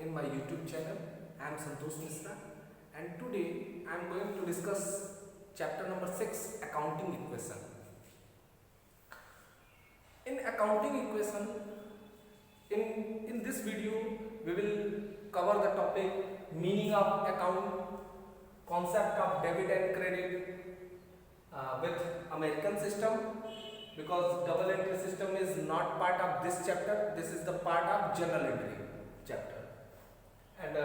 in my YouTube channel. I am Santosh Mishra, and today I am going to discuss chapter number 6, accounting equation. In accounting equation, in this video we will cover the topic meaning of account, concept of debit and credit with American system, because double entry system is not part of this chapter. This is the part of journal entry chapter, and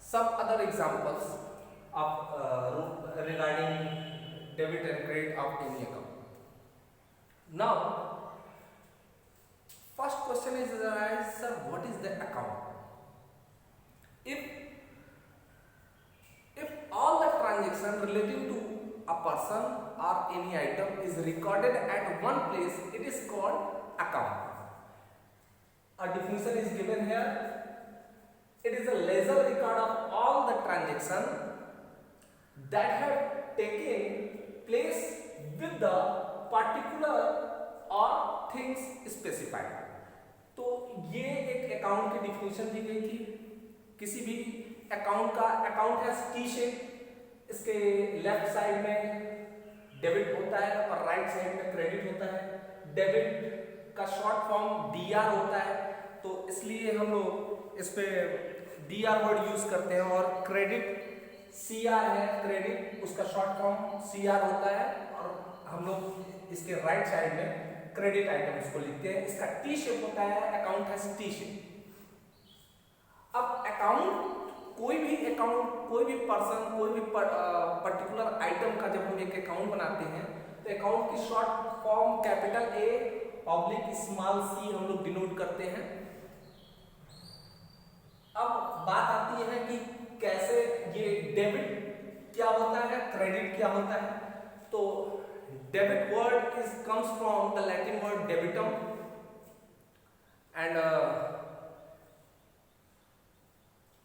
some other examples of regarding debit and credit of any account. Now, first question is arise, sir, what is the account? If all the transaction relating to a person or any item is recorded at one place, it is called account. A definition is given here. It is a ledger record of all the transactions that have taken place with the particular or things specified. तो ये एक account की definition दी गई थी. किसी भी account का account है टी शेप, इसके लेफ्ट साइड में डेबिट होता है और राइट साइड में क्रेडिट होता है. डेबिट का शॉर्ट फॉर्म डीआर होता है, तो इसलिए हम लोग इस पे डीआर वर्ड यूज करते हैं. और क्रेडिट सीआर है, क्रेडिट उसका शॉर्ट फॉर्म सीआर होता है, और हम लोग इसके राइट साइड में क्रेडिट आइटम इसको लिखते हैं. इसका टी शेप होता है, अकाउंट है टी शेप. अब अकाउंट कोई भी पर्सन, कोई भी पर्टिकुलर आइटम का जब हम एक अकाउंट बनाते हैं तो अकाउंट की short form capital A oblique small C हम लोग डिनोट करते हैं. अब बात आती है कि कैसे ये डेबिट क्या होता है, क्रेडिट क्या होता है. तो debit word comes from the Latin word debitum, and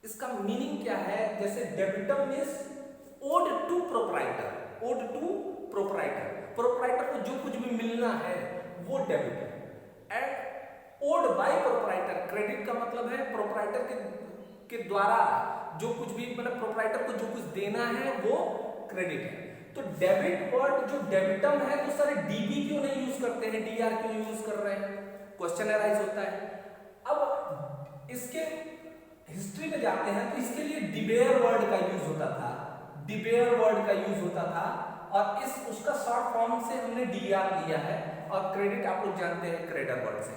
इसका मीनिंग क्या है. जैसे debitum means owed to proprietor, owed to proprietor. Proprietor को जो कुछ भी मिलना है वो डेबिट है. And owed by proprietor, credit का मतलब है प्रोप्राइटर के द्वारा जो कुछ भी, मतलब प्रोप्राइटर को जो कुछ देना है वो क्रेडिट है. तो डेबिट वर्ड जो डेबिटम है, तो सारे डीबी क्यों नहीं यूज करते हैं, डीआर क्यों यूज कर रहे हैं, क्वेश्चन अराइज होता है. अब इसके हिस्ट्री में जाते हैं तो इसके लिए डिबेयर वर्ड का यूज होता था, डिबेयर वर्ड का यूज होता था, और उसका शॉर्ट फॉर्म से हमने डीआर लिया है. और क्रेडिट आप लोग जानते हैं क्रेडर वर्ड से.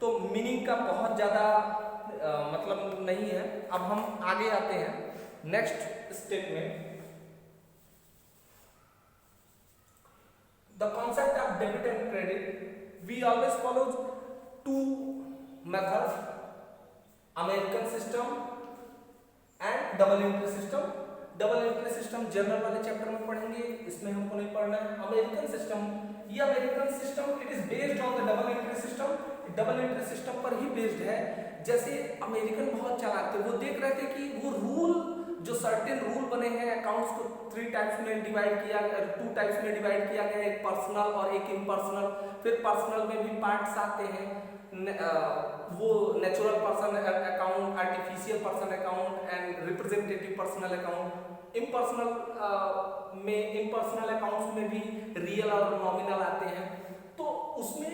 तो मीनिंग का बहुत ज्यादा मतलब नहीं है. अब हम आगे आते हैं नेक्स्ट स्टेप में. The concept of debit and credit, we always follow two methods, American system and double entry system. Double entry system general वाले चैप्टर में पढ़ेंगे, इसमें हमको नहीं पढ़ना है. अमेरिकन सिस्टम, ये American system it is based on the double entry system. Double entry system पर ही बेस्ड है. जैसे अमेरिकन बहुत चालाक थे, वो देख रहे थे कि वो रूल, जो सर्टेन रूल बने हैं अकाउंट्स को 3 टाइप्स में डिवाइड किया, 2 टाइप्स में डिवाइड किया गया, एक पर्सनल और एक इम्पर्सनल. फिर पर्सनल में भी पार्ट्स आते हैं, वो natural person account, artificial person account and representative personal account. Impersonal में, इम्पर्सनल अकाउंट्स में भी रियल और नॉमिनल आते हैं. तो उसमें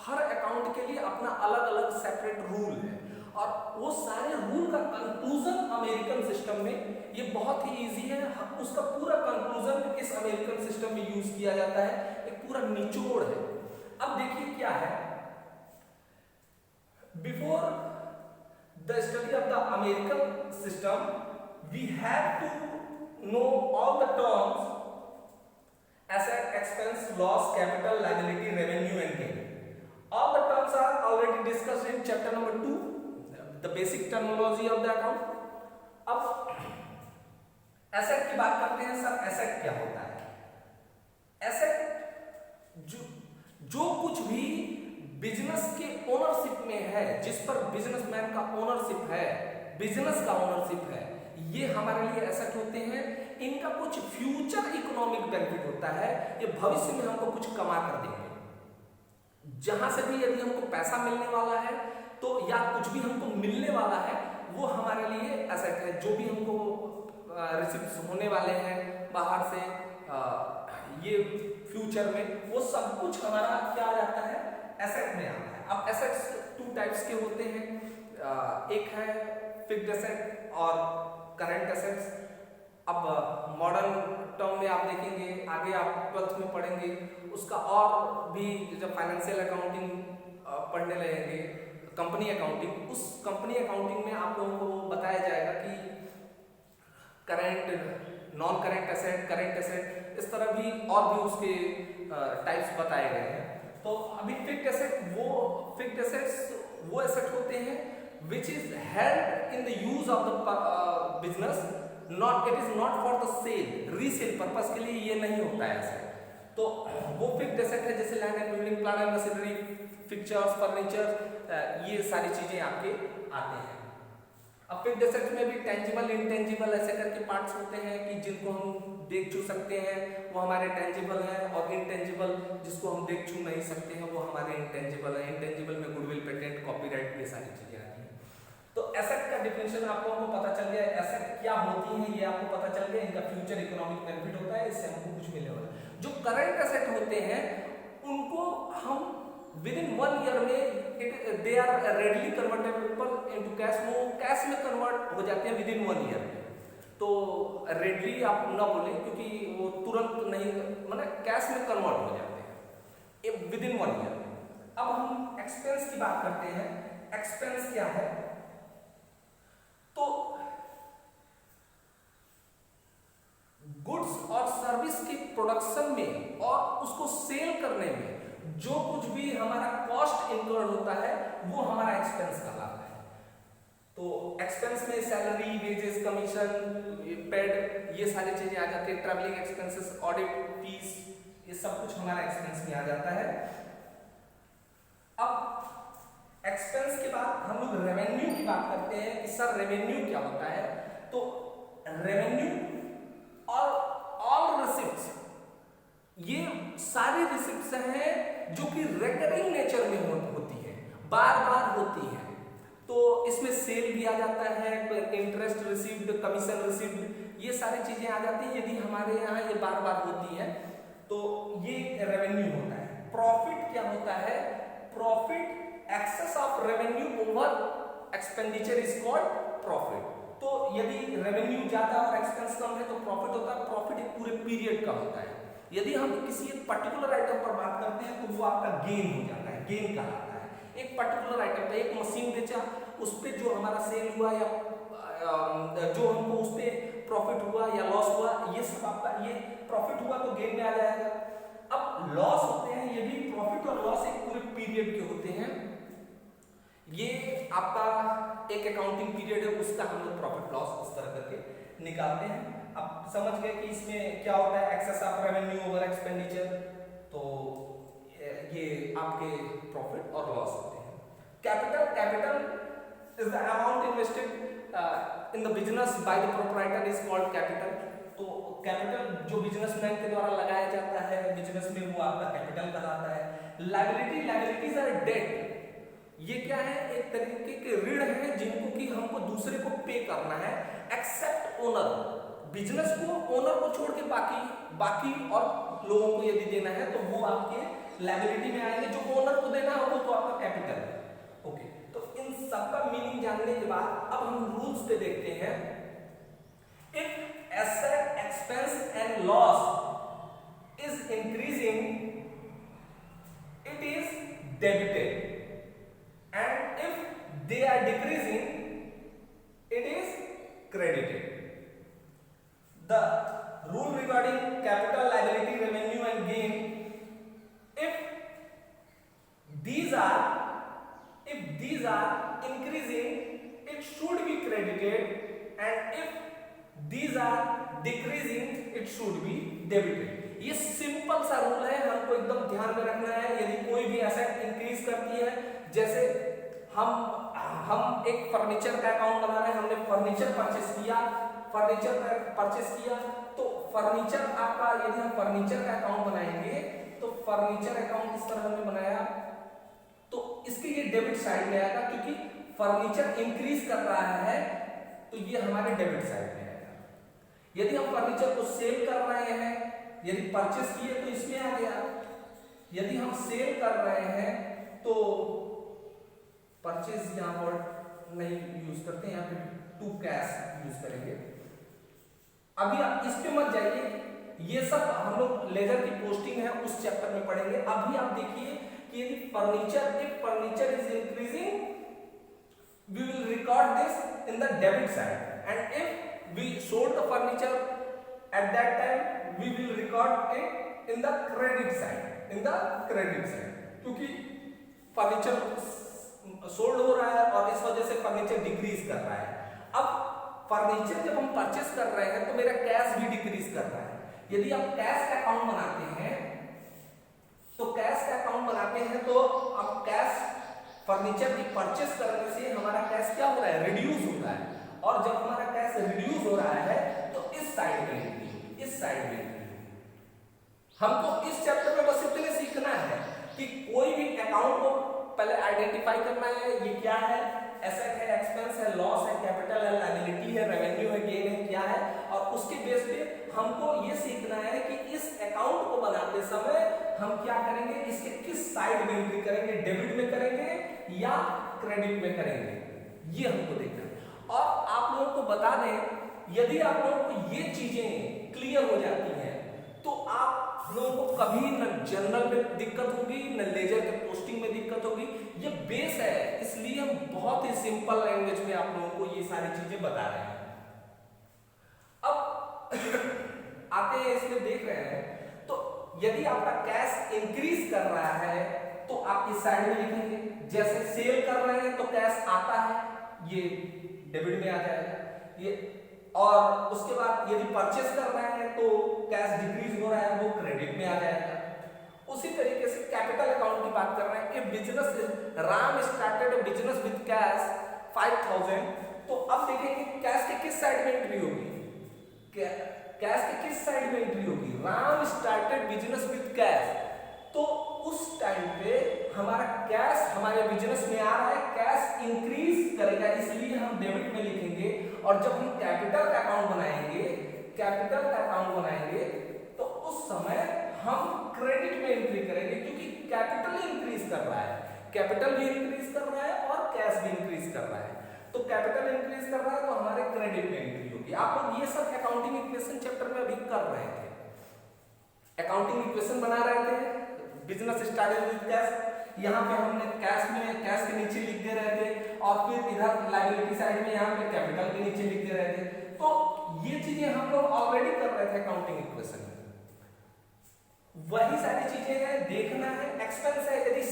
हर अकाउंट के लिए अपना अलग अलग सेपरेट रूल है, और वो सारे रूल का कंक्लूजन अमेरिकन सिस्टम में ये बहुत ही इजी है. उसका पूरा कंक्लूजन इस अमेरिकन सिस्टम में यूज किया जाता है, एक पूरा निचोड़ है. अब देखिए क्या है. Before the study of the American system we have to know all the terms: asset, expense, loss, capital, liability, revenue and gain. All the terms are already discussed in chapter number 2, the basic terminology of the account. अब asset की बात करते हैं. Sir asset क्या होता है? Asset जो कुछ भी बिजनेस के ओनरशिप में है, जिस पर बिजनेसमैन का ओनरशिप है, बिजनेस का ओनरशिप है, ये हमारे लिए एसेट होते हैं. इनका कुछ फ्यूचर इकोनॉमिक बेनिफिट होता है, ये भविष्य में हमको कुछ कमा कर देंगे. जहां से भी यदि हमको पैसा मिलने वाला है तो या कुछ भी हमको मिलने वाला है वो हमारे लिए एसेट है। जो भी हमको रिसिप्ट्स होने वाले हैं बाहर से ये फ्यूचर में, वो सब कुछ हमारा क्या आ जाता है, एसेट में आता है। अब एसेट्स टू टाइप्स के होते हैं, एक है फिक्स्ड एसेट और करंट एसेट्स। अब मॉडर्न टर्म में आप देखेंगे, आगे आप 12th में पढ़ेंगे उसका, और भी जब फाइनेंशियल अकाउंटिंग पढ़ने लगेंगे, कंपनी अकाउंटिंग, उस कंपनी अकाउंटिंग में आप लोगों को बताया जाएगा कि current, non current asset, current asset, इस तरह भी और भी उसके टाइप्स बताए गए हैं। तो अभी फिक्स्ड एसेट, फिक्स्ड एसेट्स वो एसेट होते हैं which is held in the use of the business, not it is not for the sale, resale purpose के लिए ये नहीं होता है ऐसे। तो वो फिक्स्ड एसेट है, जैसे land and building, plant and machinery, fixtures, furniture, ये सारी चीजें आपके आते हैं। अब फिक्स्ड एसेट में भी टेंजिबल, इंटेंजिबल ऐसे करके पार्ट्स होते हैं कि जिनको हम देख छू सकते हैं वो हमारे टेंजिबल हैं, और इंटेंजिबल जिसको हम देख छू नहीं सकते हैं वो हमारे इंटेंजिबल है। इंटेंजिबल में गुडविल, पेटेंट, कॉपीराइट, ये सारी चीजें आती हैं। तो एसेट का डिफिनेशन आप लोगों को पता चल गया, एसेट क्या होती है ये आपको पता चल गया, इनका फ्यूचर इकोनॉमिक बेनिफिट होता है, इससे हमको कुछ मिलने वाला है। जो करंट एसेट होते हैं उनको हम विद इन 1 ईयर में they are readily convertible into cash, वो कैश में कन्वर्ट हो जाते हैं विद इन 1 ईयर। तो रेडली आप ना बोलें क्योंकि वो तुरंत नहीं, मतलब कैश में कन्वर्ट हो जाते हैं विद इन 1 ईयर। अब हम एक्सपेंस की बात करते हैं। एक्सपेंस क्या है? तो गुड्स और सर्विस की प्रोडक्शन में और उसको सेल करने में जो कुछ भी हमारा कॉस्ट इनकर्ड होता है वो हमारा एक्सपेंस कहलाता है। तो एक्सपेंस में सैलरी, वेजेस, कमीशन, पेड, ये सारी चीजें आ जाती है। ट्रैवलिंग एक्सपेंसेस, ऑडिट फीस, ये सब कुछ हमारा एक्सपेंस में आ जाता है। अब एक्सपेंस के बाद हम लोग रेवेन्यू की बात करते हैं कि सर रेवेन्यू क्या होता है। तो रेवेन्यू और ऑल रिसिप्ट्स, ये सारी रिसिप्ट्स हैं जो कि रेकरिंग नेचर में होती है, बार बार होती है। तो इसमें सेल भी आ जाता है, इंटरेस्ट रिसीव्ड, कमीशन रिसीव्ड, ये सारी चीजें आ जाती हैं। यदि हमारे यहाँ ये बार बार होती है तो ये रेवेन्यू होता है। प्रॉफिट क्या होता है? Profit excess of revenue over expenditure is called profit. तो यदि रेवेन्यू ज्यादा और एक्सपेंस कम है तो प्रॉफिट होता है। प्रॉफिट एक पूरे पीरियड का होता है। यदि हम किसी एक पर्टिकुलर आइटम पर बात करते हैं तो वो आपका गेन हो जाता है, गेन कहलाता है। एक पर्टिकुलर आइटम पे, एक मशीन बेचा, उस पे जो हमारा सेल हुआ या जो हमको उस पे प्रॉफिट हुआ या लॉस हुआ, ये सब आपका, ये प्रॉफिट हुआ तो गेन में आ जाएगा। अब लॉस होते हैं, ये भी प्रॉफिट और लॉस एक पूरे पीरियड के होते हैं। ये आपका एक अकाउंटिंग पीरियड है, उसका हम लोग प्रॉफिट लॉस इस तरह करके निकालते हैं। अब समझ गए कि इसमें क्या होता है, excess of revenue over expenditure. तो ये आपके प्रॉफिट और लॉस होते हैं। Capital is the amount invested in the business by the proprietor is called capital. तो कैपिटल जो बिजनेसमैन के द्वारा लगाया जाता है बिजनेस में, वो आपका कैपिटल कहलाता है। Liability, liabilities are debt. ये क्या है? एक तरीके के ऋण है जिनको कि हमको दूसरे को पे करना है, एक्सेप्ट ओनर। बिजनेस को, ओनर को छोड़ के बाकी और लोगों को यदि देना है तो वो आपके लायबिलिटी में आएंगे। जो ओनर को देना है वो तो आपका कैपिटल है। ओके, तो इन सबका मीनिंग जानने के बाद अब हम रूल्स पे देखते हैं। If asset, expense and loss is increasing, it is debited, and if they are decreasing, it is credited. The rule regarding capital, liability, revenue and gain, if these are increasing, it should be credited, and if these are decreasing, it should be debited. ये simple सा rule है, हमको एकदम ध्यान में रखना है। यदि कोई भी एसेट इंक्रीज करती है, जैसे हम एक फर्नीचर का अकाउंट बना रहे हैं, हमने फर्नीचर परचेस किया, तो फर्नीचर आपका, यदि हम फर्नीचर का अकाउंट बनाएंगे तो फर्नीचर अकाउंट इस तरह हमने बनाया, तो इसके ये डेबिट साइड में आएगा, क्योंकि फर्नीचर इंक्रीज कर रहा है तो ये हमारे डेबिट साइड में आएगा। यदि हम फर्नीचर को सेल कर रहे हैं, यदि परचेस किए तो इसमें आ गया, यदि हम सेल कर रहे हैं तो परचेज यहां पर नहीं यूज करते हैं, यहां पे टू कैश यूज करेंगे। अभी आप इस पे मत जाइए, ये सब हम लोग लेजर की पोस्टिंग है उस चैप्टर में पढ़ेंगे। अभी आप देखिए कि यदि furniture, if furniture is increasing we will record this in the debit side, and if we sold the furniture at that time we will record it in the credit side, in the credit side, क्योंकि furniture sold हो रहा है और इस वजह से furniture decrease कर रहा है। अब फर्नीचर जब हम परचेस कर रहे हैं तो मेरा कैश भी डिक्रीज कर रहा है। यदि आप कैश का अकाउंट बनाते हैं तो कैश का अकाउंट बनाते हैं तो अब कैश फर्नीचर की परचेस करने से हमारा कैश क्या हो रहा है, रिड्यूस हो रहा है, और जब हमारा कैश रिड्यूस हो रहा है तो इस साइड में एंट्री होगी, इस साइड में एंट्री होगी। हमको इस चैप्टर में बस इतने सीखना है कि कोई भी अकाउंट को पहले आइडेंटिफाई करना है, ये क्या है, एसेट है, एक्सपेंस है, लॉस है, कैपिटल है, लायबिलिटी है, रेवेन्यू है, गेन है, क्या है, और उसके बेस पे हमको ये सीखना है कि इस अकाउंट को बनाते समय हम क्या करेंगे, इसके किस साइड में एंट्री करेंगे, डेबिट में करेंगे या क्रेडिट में करेंगे, ये हमको देखना है। और आप लोगों को बता दें, यदि आप लोगों को ये चीजें क्लियर हो जाती हैं तो आप लोगों को कभी न जनरल में दिक्कत होगी न लेजर के पोस्टिंग में दिक्कत होगी। ये बेस है, इसलिए हम बहुत ही सिंपल लैंग्वेज में आप लोगों को ये सारी चीजें बता रहे हैं। अब आते हैं इसमें देख रहे हैं, तो यदि आपका कैश इंक्रीज कर रहा है तो आप इस साइड में लिखेंगे, जैसे सेल कर रहे हैं तो कैश आता है, ये डेबिट में आ जाएगा ये, और उसके बाद यदि परचेस कर रहे हैं तो कैश डिक्रीज हो रहा है, वो क्रेडिट में आ जाएगा। उसी तरीके से कैपिटल अकाउंट की बात कर रहे हैं कि business, Ram started business with cash 5000, तो अब देखेंगे कैश के किस साइड में एंट्री होगी, कैश के किस साइड में एंट्री होगी, Ram started business with cash, तो उस टाइम पे हमारा कैश हमारे बिजनेस में आ रहा है, कैश इंक्रीज करेगा, इसलिए हम डेबिट में लिखेंगे। और जब हम कैपिटल का अकाउंट बनाएंगे, कैपिटल का अकाउंट बनाएंगे तो उस समय हम क्रेडिट में एंट्री करेंगे, क्योंकि कैपिटल इंक्रीज कर रहा है, कैपिटल भी इंक्रीज कर रहा है और कैश भी इंक्रीज कर रहा है, तो कैपिटल इंक्रीज कर रहा है तो हमारे क्रेडिट में एंट्री होगी। आप लोग ये सब अकाउंटिंग इक्वेशन चैप्टर में अभी कर रहे थे, अकाउंटिंग इक्वेशन बना रहे थे, बिजनेस स्टार्टेड विद कैश, यहाँ पे हमने कैश में कैश के नीचे लिख दे रहे थे, और फिर इधर लायबिलिटी साइड में यहाँ पे कैपिटल के नीचे लिख दे रहे थे। तो ये चीजें हम लोग ऑलरेडी कर रहे थे अकाउंटिंग इक्वेशन में, वही सारी चीजें हैं, देखना है। एक्सपेंस है, यदि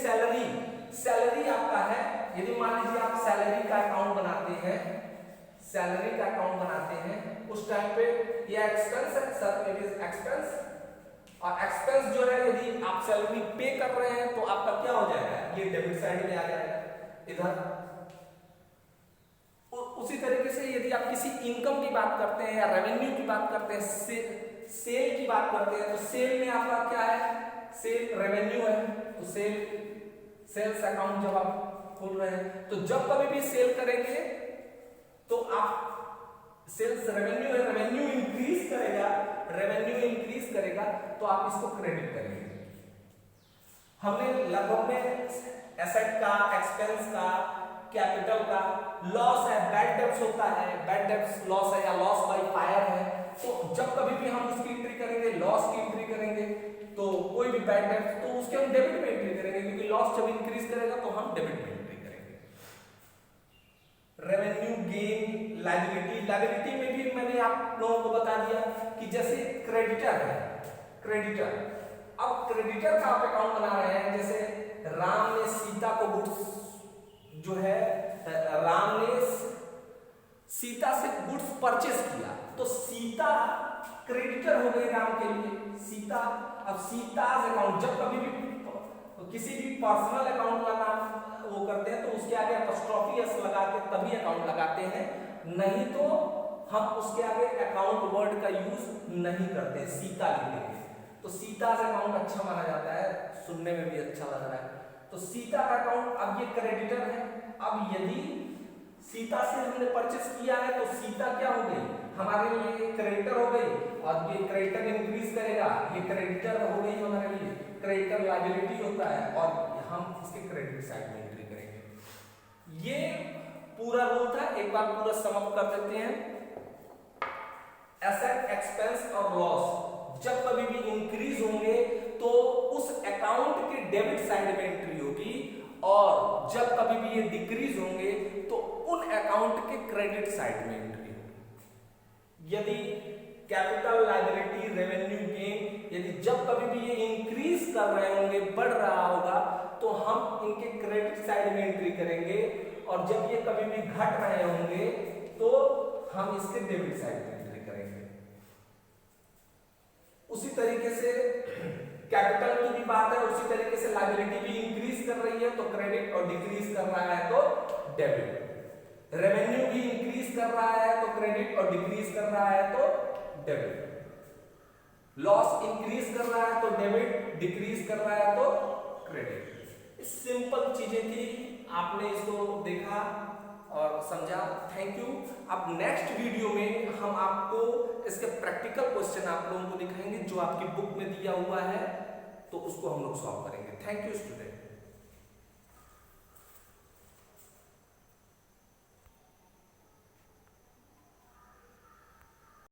सैलरी आपका है, यदि मान लीजिए आप सैलरी का अकाउंट बनाते हैं, सैलरी का अकाउंट बनाते हैं, उस टाइम पे ये एक्सपेंस है, सर इट इज एक्सपेंस, और एक्सपेंस जो है यदि आप सैलरी पे कर रहे हैं तो आपका क्या हो जाएगा, ये डेबिट साइड में आ जाएगा इधर। उसी तरीके से यदि आप किसी इनकम की बात करते हैं या रेवेन्यू की बात करते हैं, सेल की बात करते हैं, तो सेल में आपका क्या है, सेल रेवेन्यू है, तो सेल्स अकाउंट जब आप खोल रहे हैं तो जब कभी भी सेल करेंगे तो आप सेल्स रेवेन्यू है, रेवेन्यू इंक्रीज करेगा, रेवेन्यू इंक्रीज करेगा तो आप इसको क्रेडिट करेंगे। हमने लगभग में एसेट का, एक्सपेंस का, कैपिटल का, लॉस है, बैड डेब्ट्स होता है, बैड डेब्ट्स लॉस है या लॉस बाय फायर है, तो जब कभी भी हम उसकी एंट्री करेंगे, लॉस की एंट्री करेंगे, तो कोई भी बैड डेब्ट तो उसके हम डेबिट में एंट्री करेंगे, क्योंकि लॉस जब इंक्रीज करेगा तो हम डेबिट में एंट्री करेंगे। रेवेन्यू, गेन, लायबिलिटी में भी मैंने आप लोगों को बता दिया कि जैसे क्रेडिटर है, क्रेडिटर, अब क्रेडिटर का आप अकाउंट बना रहे हैं, जैसे राम ने सीता को गुड्स जो है, राम ने सीता से गुड्स परचेस किया, तो सीता क्रेडिटर हो गई राम के लिए, सीता। अब सीता's अकाउंट, जब कभी भी किसी भी पर्सनल अकाउंट का नाम वो करते हैं तो उसके आगे अपॉस्ट्रोफी एस लगा के तभी अकाउंट लगाते हैं, नहीं तो हम उसके आगे अकाउंट वर्ड का यूज नहीं करते, सीता लिखेंगे, तो सीता's अकाउंट अच्छा माना जाता है, सुनने में भी अच्छा लग रहा है। तो सीता का अकाउंट, अब ये क्रेडिटर है। अब यदि सीता से हमने परचेस किया है तो सीता क्या हो गई, हमारे लिए क्रेडिटर हो गई, और ये क्रेडिटर इंक्रीज करेगा, ये क्रेडिटर हो गई हमारे लिए, क्रेडिटर लायबिलिटी होता है, और हम इसके क्रेडिट साइड में एंट्री करेंगे। ये पूरा रूल था, एक बार पूरा समअप कर देते हैं। एसेट, एक्सपेंस और लॉस जब कभी भी इंक्रीज होंगे तो उस अकाउंट के डेबिट साइड में एंट्री होगी, और जब कभी भी ये डिक्रीज होंगे तो उन अकाउंट के क्रेडिट साइड में एंट्री होगी। यदि कैपिटल, लायबिलिटी, रेवेन्यू, गेन, यदि जब कभी भी ये इंक्रीज कर रहे होंगे, बढ़ रहा होगा, तो हम इनके क्रेडिट साइड में एंट्री करेंगे, और जब ये कभी भी घट रहे होंगे तो हम इसके डेबिट साइड में एंट्री करेंगे। उसी तरीके से कैपिटल की भी बात है, उसी तरीके से लायबिलिटी भी इंक्रीज कर रही है तो क्रेडिट, और डिक्रीज कर रहा है तो डेबिट। रेवेन्यू भी इंक्रीज कर रहा है तो क्रेडिट, और डिक्रीज कर रहा है तो डेबिट। लॉस इंक्रीज कर रहा है तो डेबिट, डिक्रीज कर रहा है तो क्रेडिट। सिंपल चीजें थी, आपने इसको देखा और समझा। Thank you. अब नेक्स्ट वीडियो में हम आपको इसके प्रैक्टिकल क्वेश्चन आप लोगों को दिखाएंगे जो आपकी बुक में दिया हुआ है, तो उसको हम लोग सॉल्व करेंगे। Thank you student.